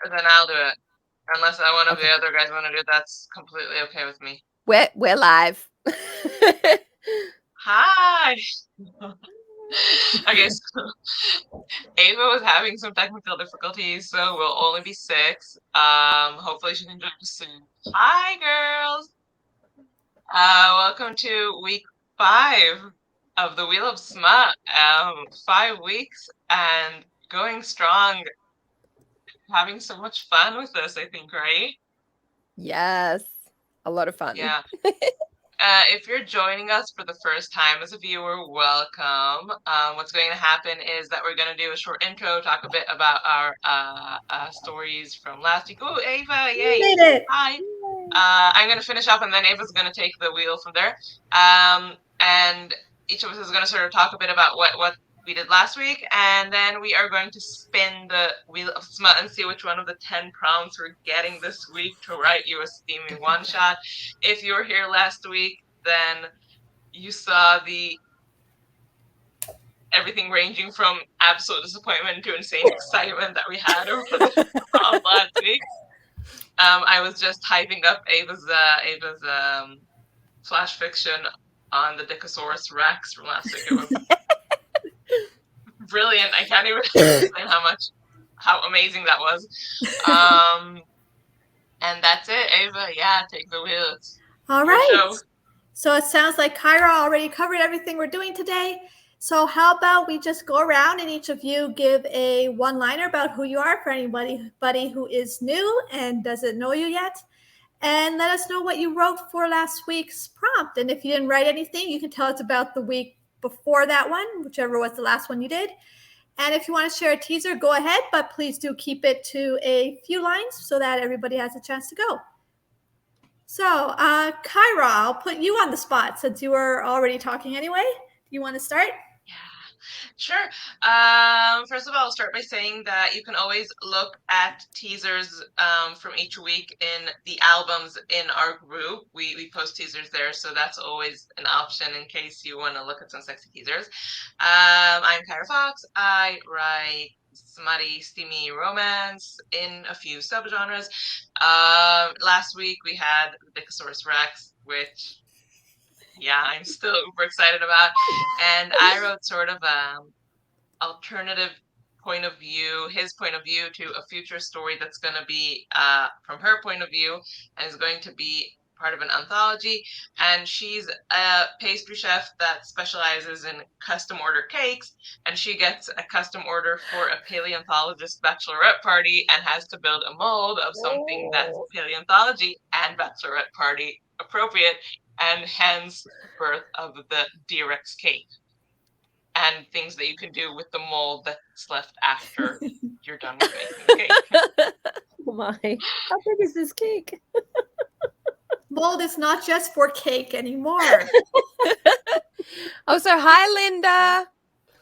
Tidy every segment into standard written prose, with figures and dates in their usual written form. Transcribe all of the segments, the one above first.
then I'll do it. Unless one of the other guys want to do it, that's completely okay with me. We're live. Hi. Okay, so Ava was having some technical difficulties, so we'll only be 6. Hopefully she can join us soon. Hi, girls. Welcome to week 5 of the Wheel of Smut. 5 weeks and going strong. Having so much fun with this, I think, right? Yes. A lot of fun. Yeah. If you're joining us for the first time as a viewer, welcome. What's going to happen is that we're going to do a short intro, talk a bit about our stories from last week. Oh, Ava, yay! You made it. Hi. I'm going to finish up, and then Ava's going to take the wheel from there. And each of us is going to sort of talk a bit about what we did last week, and then we are going to spin the wheel of smut and see which one of the 10 prompts we're getting this week to write you a steamy one shot. If you were here last week, then you saw the everything ranging from absolute disappointment to insane excitement that we had over the prompt last week. I was just hyping up Ava's flash fiction on the Dickosaurus Rex from last week. It was brilliant. I can't even explain how amazing that was. And that's it, Ava. Yeah, take the wheel. All right. So it sounds like Kyra already covered everything we're doing today. So how about we just go around and each of you give a one-liner about who you are for anybody who is new and doesn't know you yet. And let us know what you wrote for last week's prompt. And if you didn't write anything, you can tell us about the week before that one, whichever was the last one you did. And if you want to share a teaser, go ahead, but please do keep it to a few lines so that everybody has a chance to go. So, Kyra, I'll put you on the spot since you were already talking anyway. Do you want to start? Yeah, sure. First of all, I'll start by saying that you can always look at teasers from each week in the albums in our group. We post teasers there, so that's always an option in case you want to look at some sexy teasers. I'm Kyra Fox. I write smutty, steamy romance in a few subgenres. Last week we had Dickosaurus Rex, which I'm still uber excited about. And I wrote sort of alternative point of view, his point of view to a future story that's going to be from her point of view and is going to be part of an anthology. And she's a pastry chef that specializes in custom order cakes, and she gets a custom order for a paleontologist bachelorette party and has to build a mold of something that's paleontology and bachelorette party appropriate, and hence birth of the D-Rex cake and things that you can do with the mold that's left after you're done with making the cake. Oh my, how big is this cake? Mold is not just for cake anymore. Also, hi, Linda.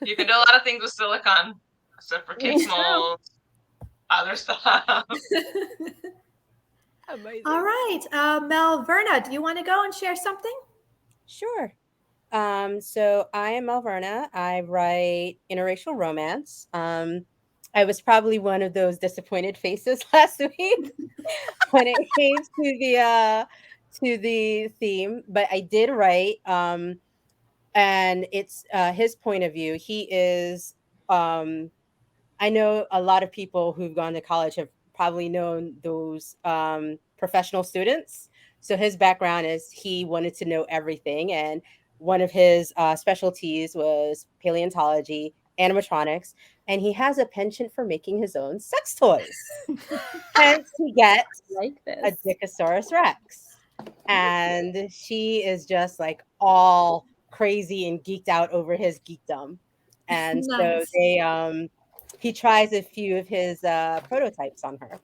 You can do a lot of things with silicone, except for cake molds, other stuff. Amazing. All right. Melverna, do you want to go and share something? Sure. So I am Melverna. I write interracial romance. I was probably one of those disappointed faces last week when it came to the theme, but I did write, and it's his point of view. He is, I know a lot of people who've gone to college have probably known those professional students. So his background is he wanted to know everything, and one of his specialties was paleontology, animatronics, and he has a penchant for making his own sex toys. Hence, he gets a Dickosaurus Rex, and she is just like all crazy and geeked out over his geekdom, and Nice. so he tries a few of his prototypes on her.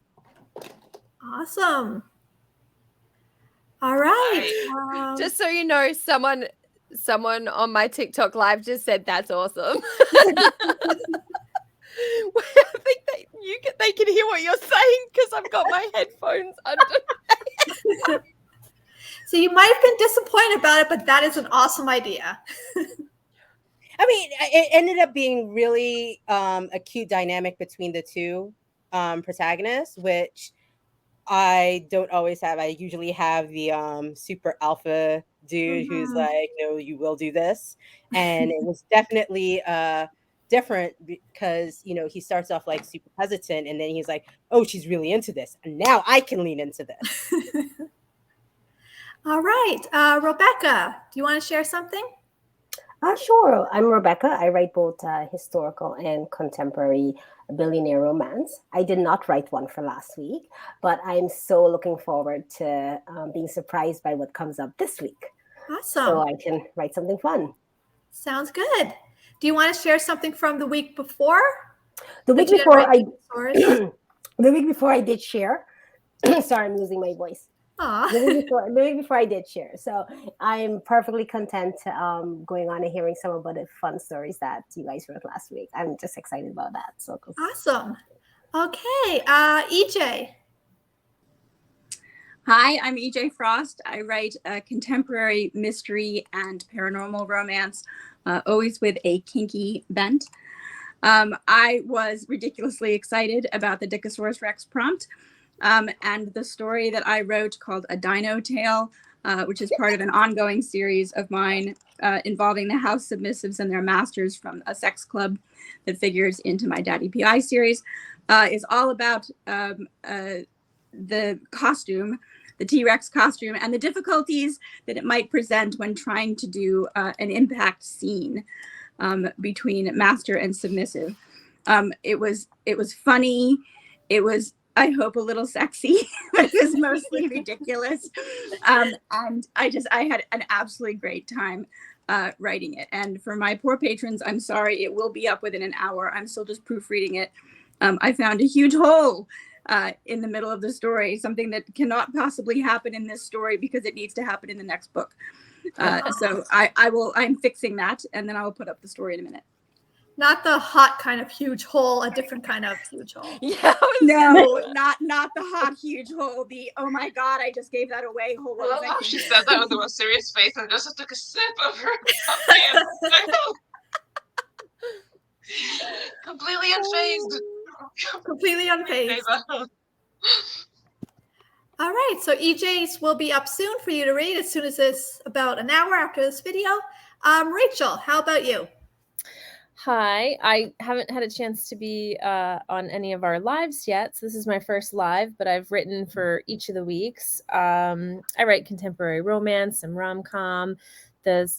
Awesome. All right. Just so you know, someone on my TikTok live just said that's awesome. I think they can hear what you're saying because I've got my headphones under. So you might have been disappointed about it, but that is an awesome idea. I mean, it ended up being really a cute dynamic between the two. protagonist, which I don't always have. I usually have the super alpha dude who's Mhm. like, no, you will do this. And it was definitely different because, he starts off like super hesitant and then he's like, oh, she's really into this. And now I can lean into this. All right. Rebecca, do you want to share something? Sure. I'm Rebecca. I write both historical and contemporary billionaire romance. I did not write one for last week, but I'm so looking forward to being surprised by what comes up this week. Awesome. So I can write something fun. Sounds good. Do you want to share something from the week before? The week That you didn't before write I, stories? the week before I did share. Sorry, I'm losing my voice. Aw. The week before I did share. So I'm perfectly content going on and hearing some of the fun stories that you guys wrote last week. I'm just excited about that. So Awesome. Okay. EJ. Hi, I'm EJ Frost. I write contemporary mystery and paranormal romance, always with a kinky bent. I was ridiculously excited about the Dickosaurus Rex prompt and the story that I wrote called A Dino Tale, which is part of an ongoing series of mine involving the house submissives and their masters from a sex club that figures into my Daddy PI series, is all about the costume, the T-Rex costume, and the difficulties that it might present when trying to do an impact scene between master and submissive. It was funny. It was, I hope, a little sexy, but it was mostly ridiculous. And I had an absolutely great time writing it. And for my poor patrons, I'm sorry, it will be up within an hour. I'm still just proofreading it. I found a huge hole in the middle of the story, something that cannot possibly happen in this story because it needs to happen in the next book. So I'm fixing that, and then I will put up the story in a minute. Not the hot kind of huge hole, a different kind of huge hole. Yeah. No, not the hot huge hole. The oh my god, I just gave that away hole. I love how she said that with the most serious face and just took a sip of her coffee. Completely unfazed. Completely unfazed. All right, so EJ's will be up soon for you to read as soon as it's about an hour after this video. Rachel, how about you? Hi, I haven't had a chance to be on any of our lives yet, so this is my first live, but I've written for each of the weeks. I write contemporary romance, some rom-com. The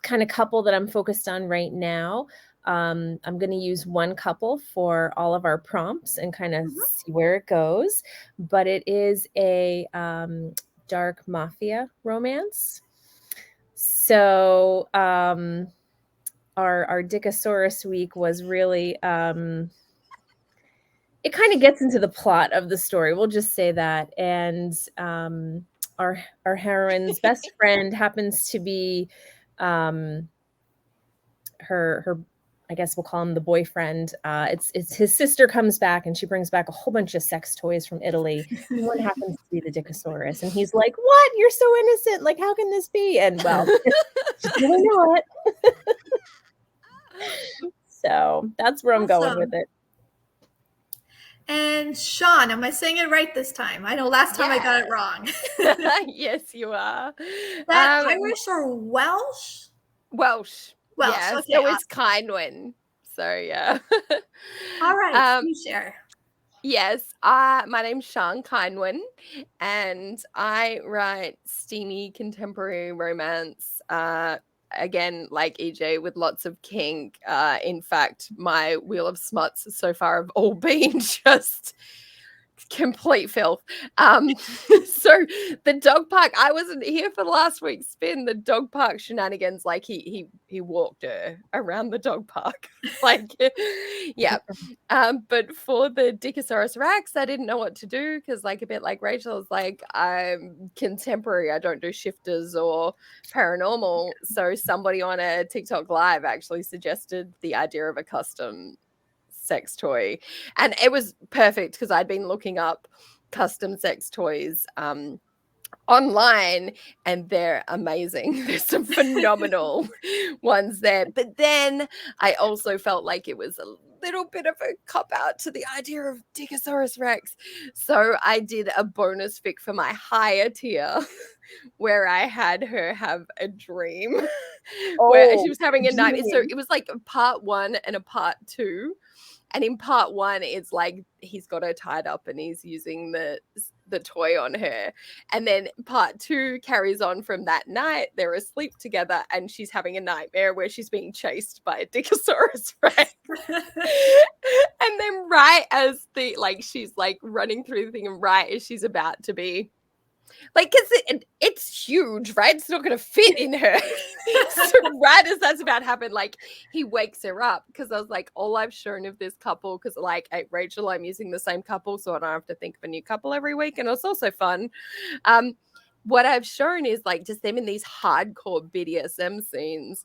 kind of couple that I'm focused on right now, I'm going to use one couple for all of our prompts and kind of see where it goes, but it is a dark mafia romance. So our Dickosaurus week was really it kind of gets into the plot of the story, we'll just say that. And our heroine's best friend happens to be her I guess we'll call him the boyfriend. It's his sister comes back and she brings back a whole bunch of sex toys from Italy. And one happens to be the Dickosaurus, and he's like, "What? You're so innocent! Like, how can this be?" And well, it's really not. So that's where I'm going with it. And Sean, am I saying it right this time? I know last time I got it wrong. Yes, you are. That Irish or Welsh? Welsh. Yeah, Okay, so it's Kindwin. So yeah. All right, you share. Yes, my name's Sean Kindwin, and I write steamy contemporary romance. Again, like EJ, with lots of kink. In fact, my wheel of smuts so far have all been just complete filth. So the dog park, I wasn't here for last week's spin. The dog park shenanigans, like he walked her around the dog park. Like, yeah. But for the Dickosaurus Rex, I didn't know what to do because, like, a bit like Rachel, is like, I'm contemporary. I don't do shifters or paranormal. So somebody on a TikTok live actually suggested the idea of a custom sex toy, and it was perfect because I'd been looking up custom sex toys online, and they're amazing. There's some phenomenal ones there, but then I also felt like it was a little bit of a cop out to the idea of Digosaurus Rex. So I did a bonus fic for my higher tier where I had her have a dream where she was having a nightmare. So it was like a part 1 and a part 2. And in part 1, it's like he's got her tied up and he's using the toy on her. And then part 2 carries on from that night. They're asleep together and she's having a nightmare where she's being chased by a Digosaurus Rex. And then right as she's like running through the thing, and right as she's about to be like, because it's huge, right? It's not going to fit in her. So right as that's about to happen, like, he wakes her up, because I was like, all I've shown of this couple, because like at Rachel, I'm using the same couple, so I don't have to think of a new couple every week, and it's also fun. What I've shown is like just them in these hardcore BDSM scenes.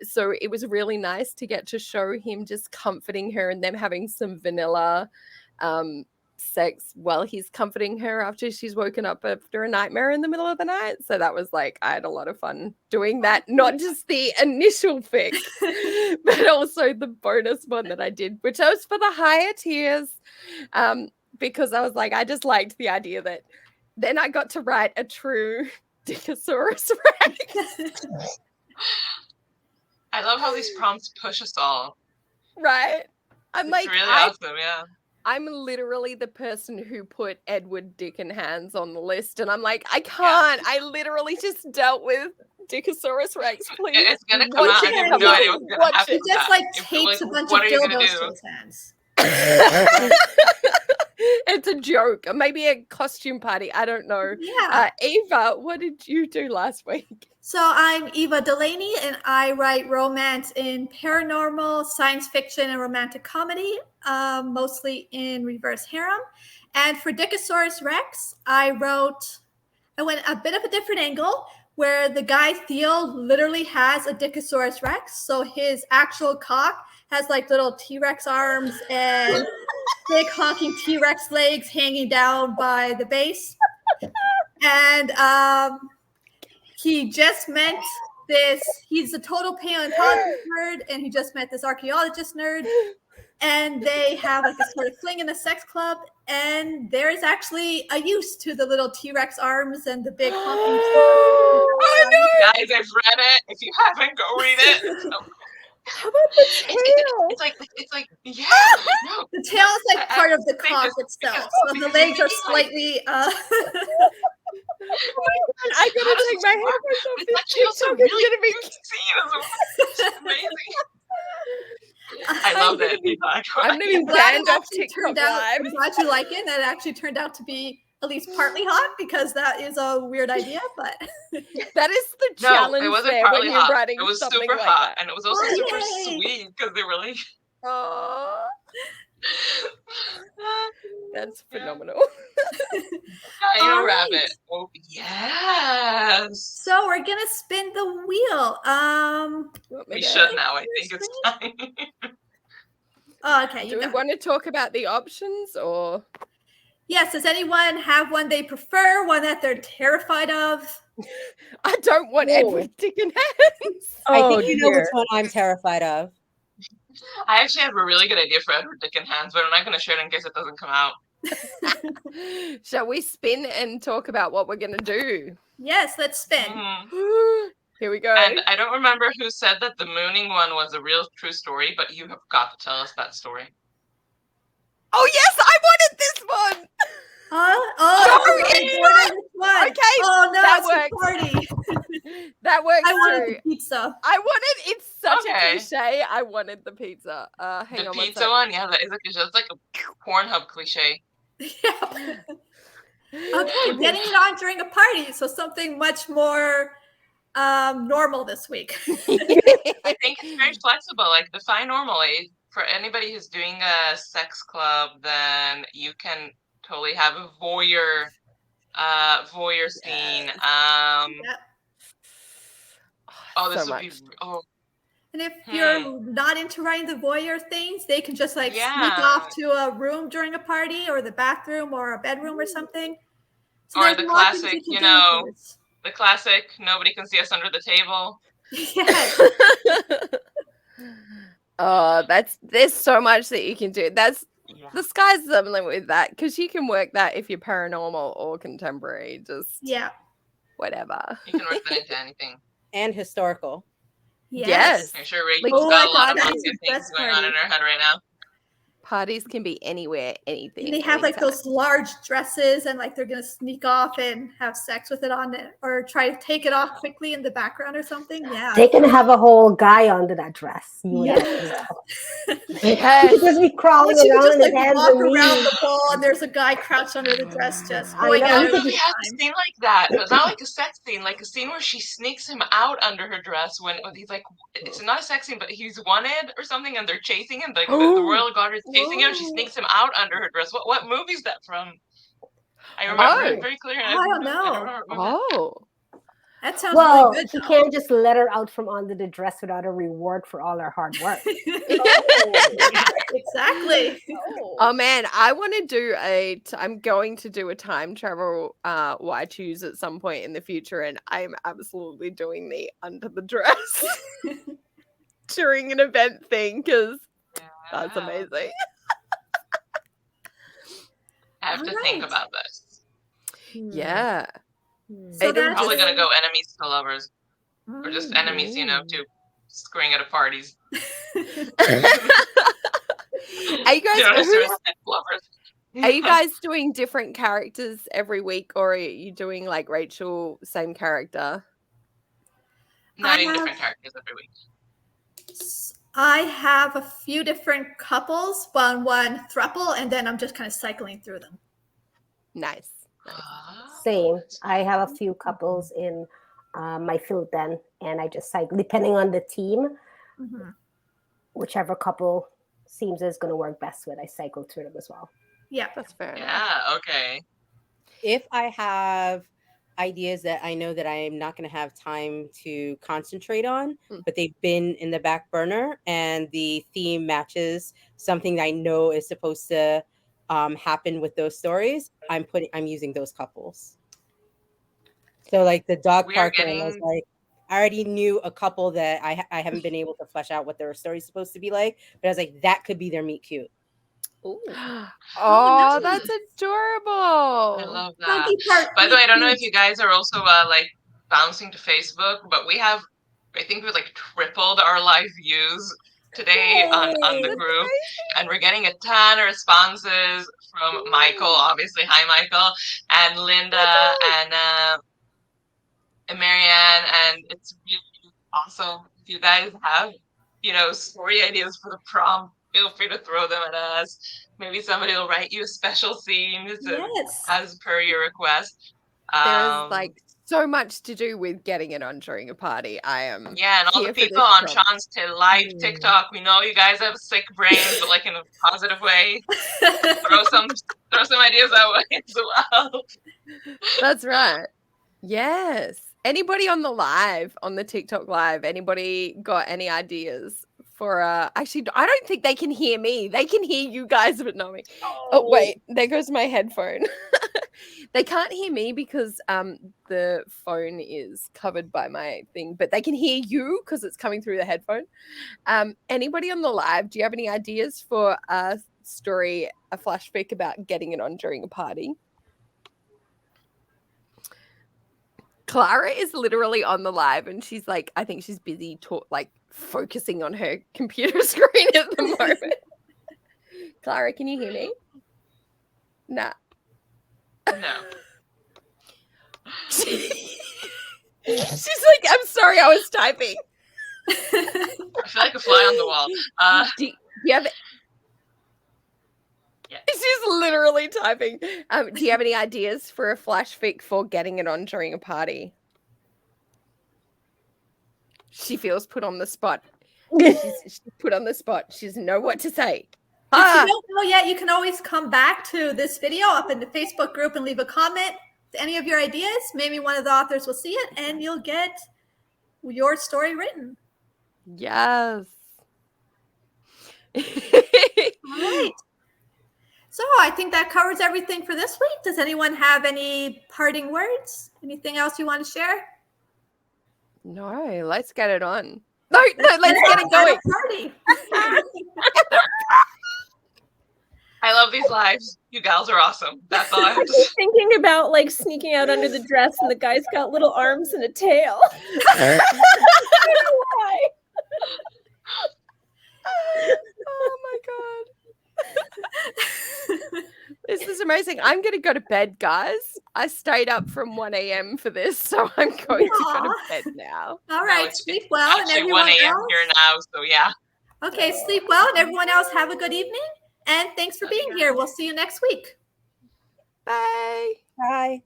So it was really nice to get to show him just comforting her and them having some vanilla sex while he's comforting her after she's woken up after a nightmare in the middle of the night. So that was like, I had a lot of fun doing that, not just the initial fix, but also the bonus one that I did, which was for the higher tiers, because I was like, I just liked the idea that then I got to write a true Digosaurus Rex. I love how these prompts push us all. Right. It's really awesome, yeah. I'm literally the person who put Edward, Dick, and Hands on the list, and I'm like, I can't. Yeah. I literally just dealt with Digosaurus Rex. Please, it's gonna come out. I have no idea what's gonna happen. He just like tapes a bunch of dildos to his hands. It's a joke, maybe a costume party. I don't know. Yeah. Eva, what did you do last week? So I'm Eva Delaney, and I write romance in paranormal, science fiction, and romantic comedy, mostly in reverse harem. And for Digosaurus Rex, I went a bit of a different angle, where the guy Theo literally has a Digosaurus Rex. So his actual cock has like little T-Rex arms and big honking T-Rex legs hanging down by the base. And he just met he's a total paleontologist nerd, and he just met this archaeologist nerd, and they have like a sort of fling in the sex club, and there is actually a use to the little T-Rex arms and the big honking. Oh, no. Guys, I've read it. If you haven't, go read it. How about the tail? It's like yeah. No. The tail is like part of the cock itself, so the legs are slightly. I gotta take my headphones off. It's actually also really cute scene. It's amazing. I love it. I'm gonna be banned off TikTok Live. I'm glad you like it. That actually turned out to be at least partly hot, because that is a weird idea, but that is the challenge. No, it wasn't there partly when you're hot. writing It was something super like hot, that. and it was also super sweet, because they were like, oh, that's phenomenal. Dino Rabbit. Oh yes. So we're gonna spin the wheel. We should now. I think it's time. Oh, okay. Do we want to talk about the options, or? Yes. Does anyone have one they prefer? One that they're terrified of? I don't want Edward, Dick, and Hands. I think you know which one I'm terrified of. I actually have a really good idea for Edward, Dick, and Hands, but I'm not going to share it in case it doesn't come out. Shall we spin and talk about what we're going to do? Yes, let's spin. Here we go. And I don't remember who said that the mooning one was a real true story, but you have got to tell us that story. Oh yes, I wanted this one. Okay. Oh no, that it's works. A party. That works. I wanted the pizza. It's such a cliche. I wanted the pizza. Hang on. The pizza one, yeah, that's like a Pornhub cliche. Yeah. Okay, getting it on during a party, so something much more normal this week. I think it's very flexible. Like, define normal. For anybody who's doing a sex club, then you can totally have a voyeur scene. Yep. Oh, this so would be. Oh. And if you're not into writing the voyeur things, they can just like sneak off to a room during a party, or the bathroom, or a bedroom, or something. So or the classic, the classic, nobody can see us under the table. Yes. There's so much that you can do. Yeah. The sky's the limit with that, because you can work that if you're paranormal or contemporary, just Yeah. whatever. You can work that into anything. And historical. Yes. I'm sure Like, Rachel's Oh, got I a lot thought of that mafia was the things best going on in party. her head right now. Parties can be anywhere, anything. And they have like anytime. those large dresses, and like they're gonna sneak off and have sex with it on it, or try to take it off quickly in the background or something. Yeah. They can have a whole guy under that dress. You would Yes. actually know. Yes. He could just be crawling Unless you around just on his like hands walk and around knees. the ball and there's a guy crouched under the dress just I going know, at I he it don't know could all if he just has the a time. scene like that, but not like a sex scene, like a scene where she sneaks him out under her dress when he's like, it's not a sex scene, but he's wanted or something, and they're chasing him. Like the royal guard is chasing him. She Whoa. sneaks him out under her dress. What movie is that from? I I remember don't it know. very clearly. Oh, I don't I don't know. remember. Oh. That sounds really Well, good. he though. can't just let her out from under the dress without a reward for all her hard work. Exactly. Oh man, I want to do I'm going to do a time travel why choose at some point in the future, and I'm absolutely doing the under the dress during an event thing, because that's amazing. I have to think Alright. about this. Yeah. So It'll that's Probably just- gonna go enemies to lovers, or just enemies, to screwing at parties. Are you guys You know, who's- necessarily lovers. Are you guys doing different characters every week, or are you doing like Rachel, same character? No, doing different characters every week. I have a few different couples, one throuple, and then I'm just kind of cycling through them. Nice. Same. I have a few couples in my field then, and I just cycle depending on the team. Mm-hmm. Whichever couple seems is going to work best with, I cycle through them as well. Yeah, that's fair. Yeah. Okay. If I have ideas that I know that I'm not going to have time to concentrate on, but they've been in the back burner and the theme matches something I know is supposed to happen with those stories, I'm using those couples. So like the dog park one, I was like, I already knew a couple that I haven't been able to flesh out what their story's supposed to be like, but I was like, that could be their meet cute. Oh, nice. that's adorable. I love that. By the way, I don't know if you guys are also like bouncing to Facebook, but I think we like tripled our live views today on the group, and we're getting a ton of responses from Michael, obviously. Hi, Michael, and Linda, and Marianne, and it's really awesome. If you guys have, story ideas for the prom, feel free to throw them at us. Maybe somebody will write you a special scene as per your request. There's like so much to do with getting it on during a party. And all the people on Sean's live TikTok, we know you guys have sick brains, but like in a positive way. throw some ideas that way as well. That's right. Yes. Anybody on the TikTok live, anybody got any ideas for actually I don't think they can hear me. They can hear you guys, but not me. Oh wait, there goes my headphone. They can't hear me because the phone is covered by my thing, but they can hear you because it's coming through the headphone. Anybody on the live, do you have any ideas for a story, a flashback about getting it on during a party? Clara is literally on the live and she's like, I think she's busy focusing on her computer screen at the moment. Clara, can you hear me? Nah. No. She's like, I'm sorry, I was typing. I feel like a fly on the wall. Do you have Yeah. She's literally typing. Do you have any ideas for a flash fic for getting it on during a party? She feels put on the spot. She's put on the spot. She doesn't know what to say. If you don't know yet, you can always come back to this video up in the Facebook group and leave a comment to any of your ideas. Maybe one of the authors will see it and you'll get your story written. Yes. All right. So I think that covers everything for this week. Does anyone have any parting words? Anything else you want to share? No, let's get it on. No, let's get it going. Party. I love these lives. You gals are awesome. That's all I have to say. Thinking about like sneaking out under the dress, and the guy's got little arms and a tail. I don't know why. Oh my god. This is amazing. I'm going to go to bed, guys. I stayed up from 1 a.m. for this, so I'm going to go to Aw. bed now. All No, right, it's sleep well, and actually 1 everyone a.m. else. here now, so yeah. Okay, sleep well, and everyone else have a good evening. And thanks for being here. We'll see you next week. Bye. Bye.